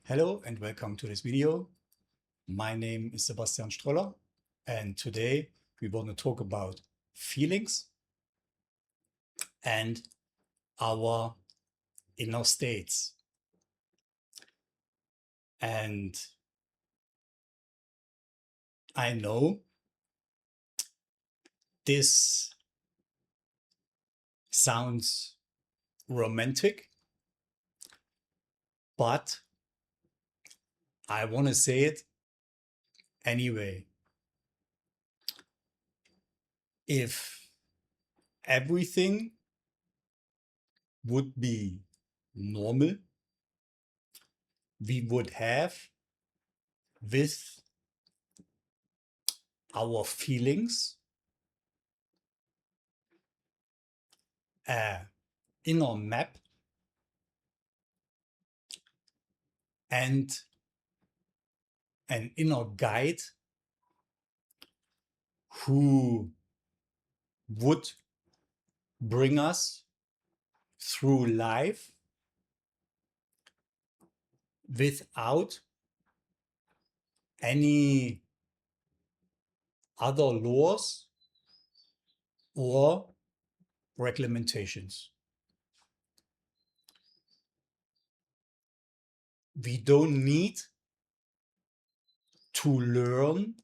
Hello and welcome to this video. My name is Sebastian Stroller and today we want to talk about feelings and our inner states. And I know this sounds romantic, but I want to say it anyway. If everything would be normal, we would have with our feelings a inner map and an inner guide who would bring us through life without any other laws or regulations. We don't need to learn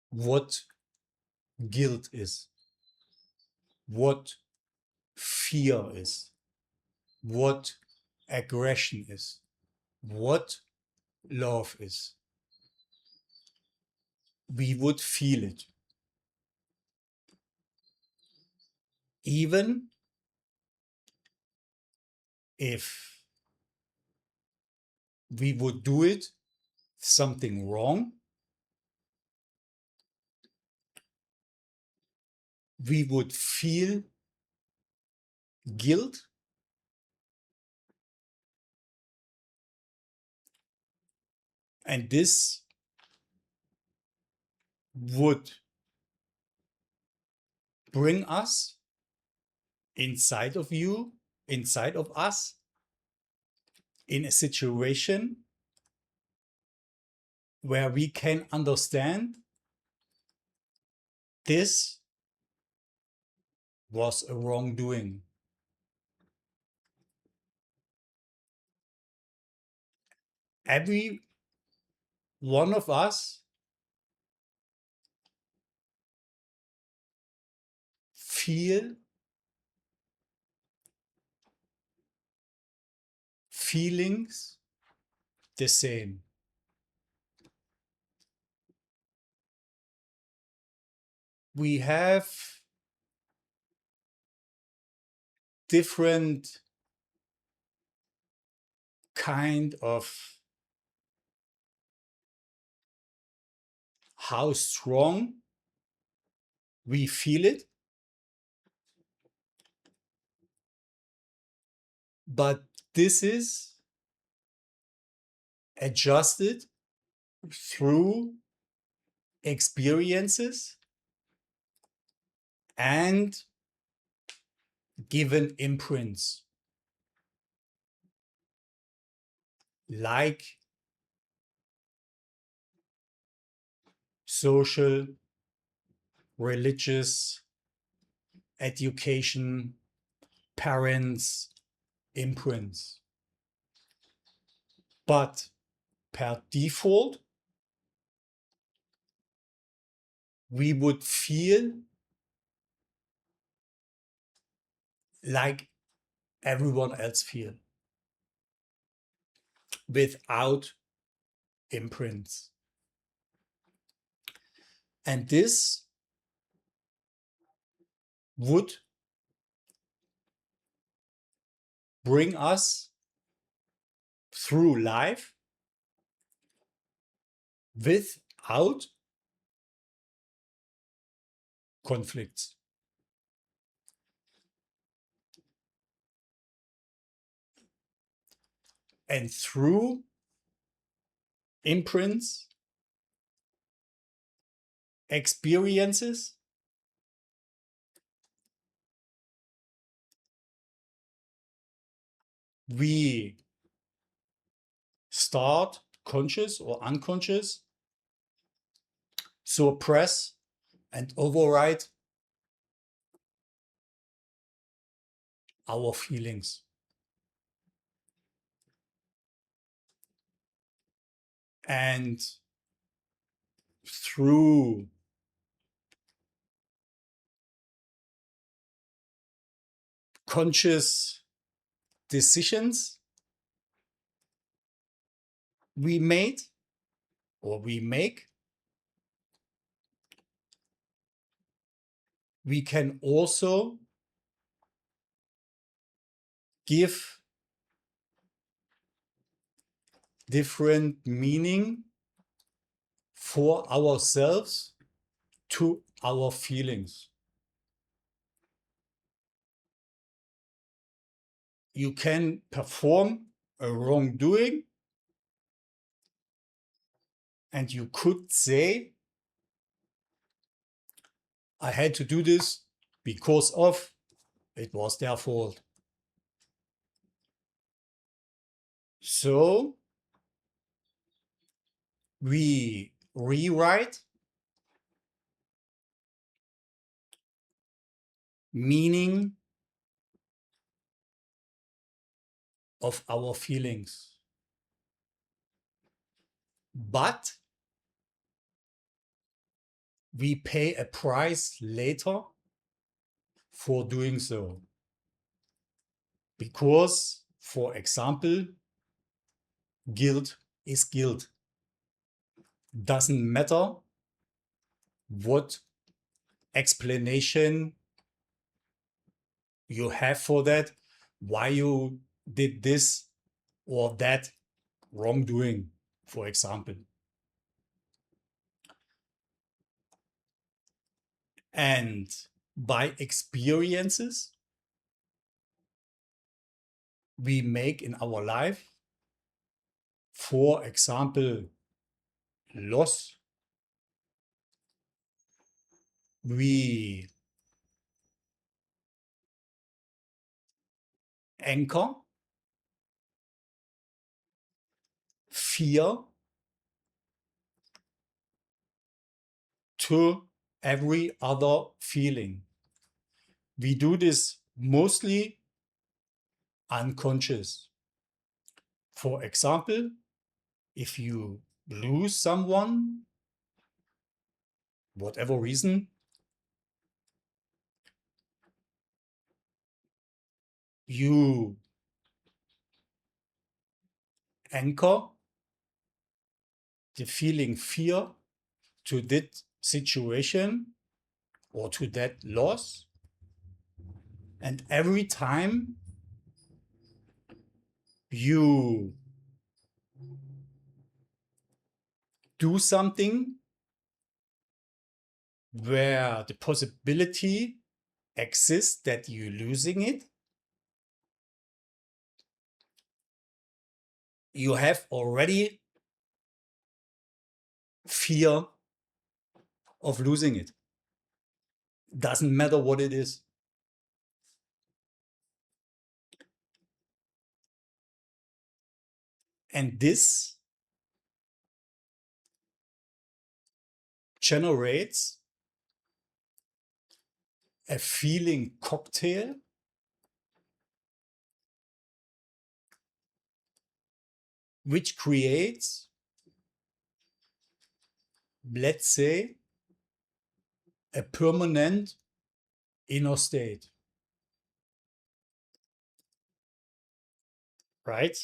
what guilt is, what fear is, what aggression is, what love is. We would feel it. Even if we would do it something wrong, we would feel guilt and this would bring us inside of us, in a situation where we can understand this was a wrongdoing. Every one of us feel feelings the same. We have different kind of how strong we feel it, but this is adjusted through experiences and given imprints like social, religious, education, parents, imprints. But per default, we would feel like everyone else feel without imprints. And this would bring us through life without conflicts. And through imprints, experiences, we start, conscious or unconscious, suppress and override our feelings. And through conscious decisions we made or we make, we can also give different meaning for ourselves to our feelings. You can perform a wrongdoing and you could say, I had to do this because of it was their fault. So we rewrite meaning of our feelings. But we pay a price later for doing so. Because, for example, guilt is guilt. Doesn't matter what explanation you have for that, why you did this or that wrongdoing, for example. And by experiences we make in our life, for example, loss, we anchor fear to every other feeling. We do this mostly unconscious. For example, if you lose someone, whatever reason, you anchor the feeling fear to that situation or to that loss. And every time you do something where the possibility exists that you're losing it, you have already fear of losing it. Doesn't matter what it is. And this generates a feeling cocktail which creates, let's say, a permanent inner state. Right?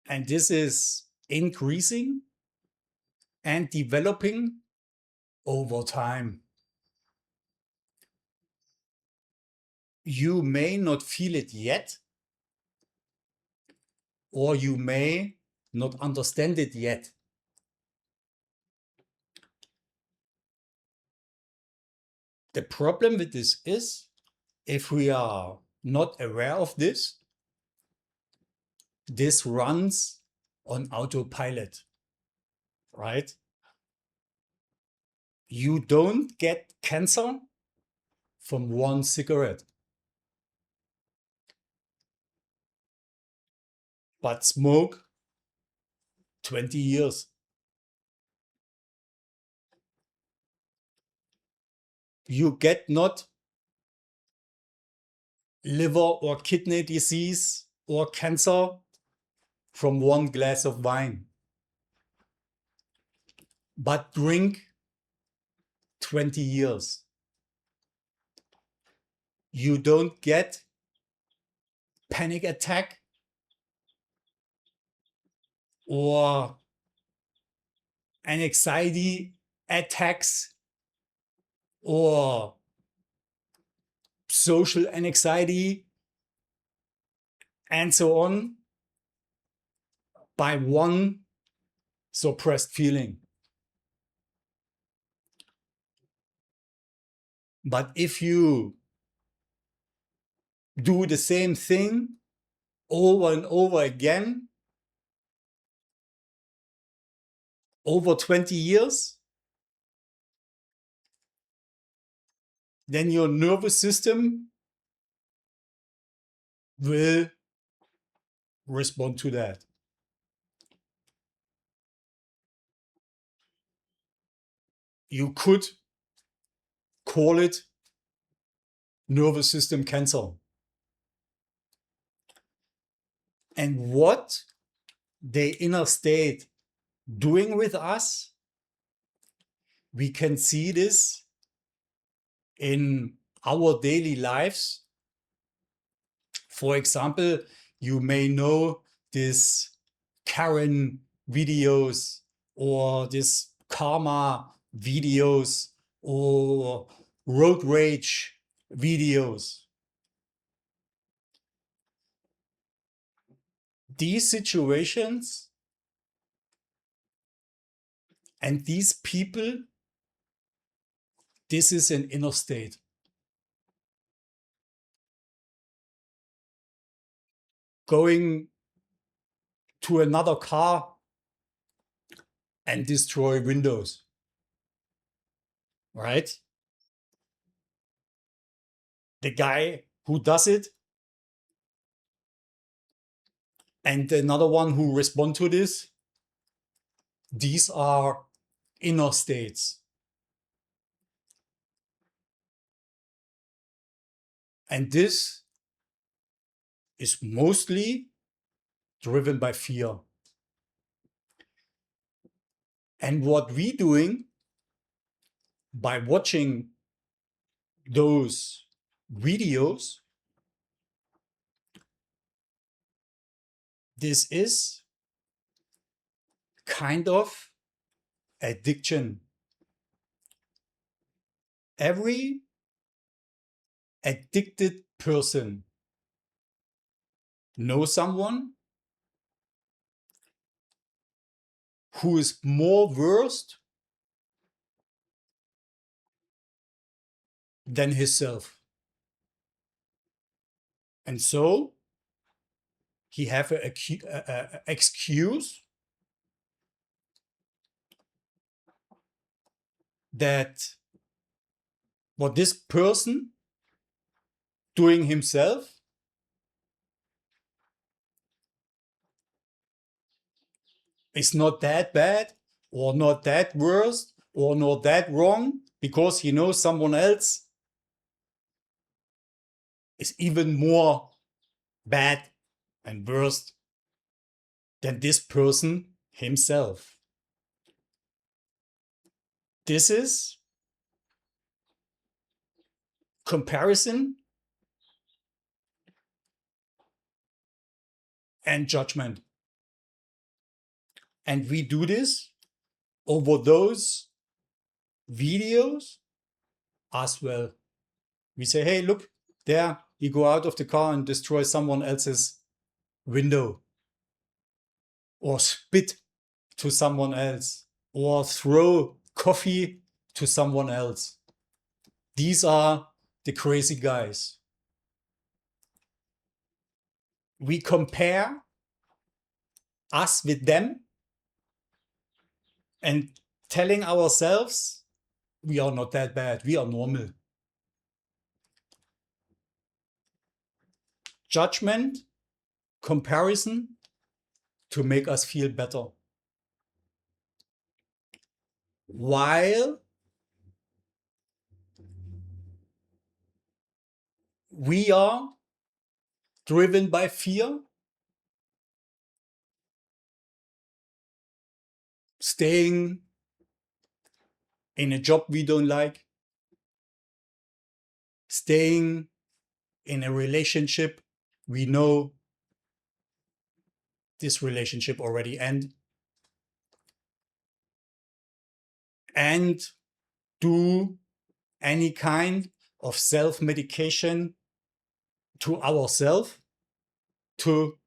And this is increasing and developing over time. You may not feel it yet, or you may not understand it yet. The problem with this is, if we are not aware of this, this runs on autopilot, right? You don't get cancer from one cigarette. but smoke 20 years. You get not liver or kidney disease or cancer from one glass of wine, but drink 20 years. You don't get panic attack or anxiety attacks or social anxiety and so on by one suppressed feeling. But if you do the same thing over and over again, over 20 years, then your nervous system will respond to that. You could call it nervous system cancer. And what the inner state doing with us, we can see this in our daily lives. For example, you may know this Karen videos or this karma videos or road rage videos. These situations and these people, this is an inner state. Going to another car and destroy windows, right? The guy who does it and another one who respond to this, these are inner states. And this is mostly driven by fear. And what we doing by watching those videos, this is kind of addiction. Every addicted person knows someone who is more worst than himself. And so he have an excuse that what this person doing himself is not that bad or not that worse or not that wrong, because he knows someone else is even more bad and worse than this person himself. This is comparison and judgment. And we do this over those videos as well. We say, hey, look, there, you go out of the car and destroy someone else's window, or spit to someone else, or throw coffee to someone else. These are the crazy guys. We compare us with them and telling ourselves we are not that bad, we are normal. Judgment, comparison, to make us feel better. While we are driven by fear, staying in a job we don't like, staying in a relationship we know this relationship already end, and do any kind of self-medication to ourselves to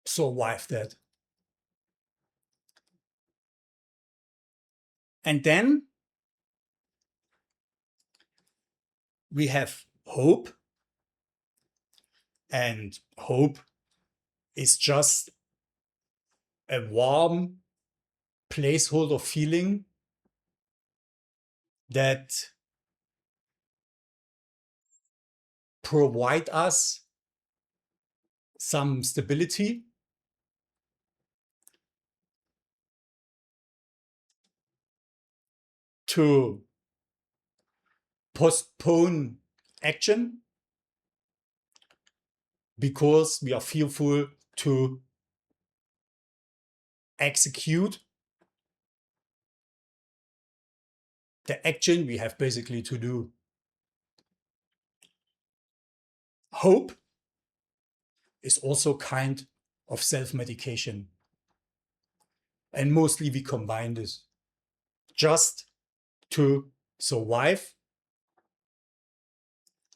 survive that. And then we have hope. And hope is just a warm placeholder feeling that provide us some stability to postpone action because we are fearful to execute the action we have basically to do. Hope is also kind of self-medication. And mostly we combine this just to survive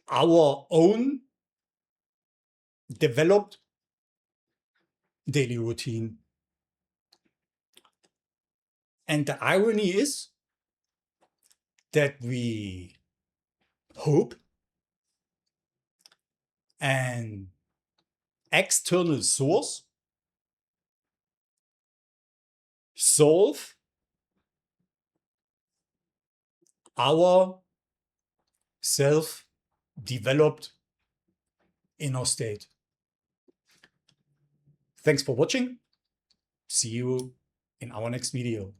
our own developed daily routine. And the irony is that we hope an external source solve our self-developed inner state. Thanks for watching. See you in our next video.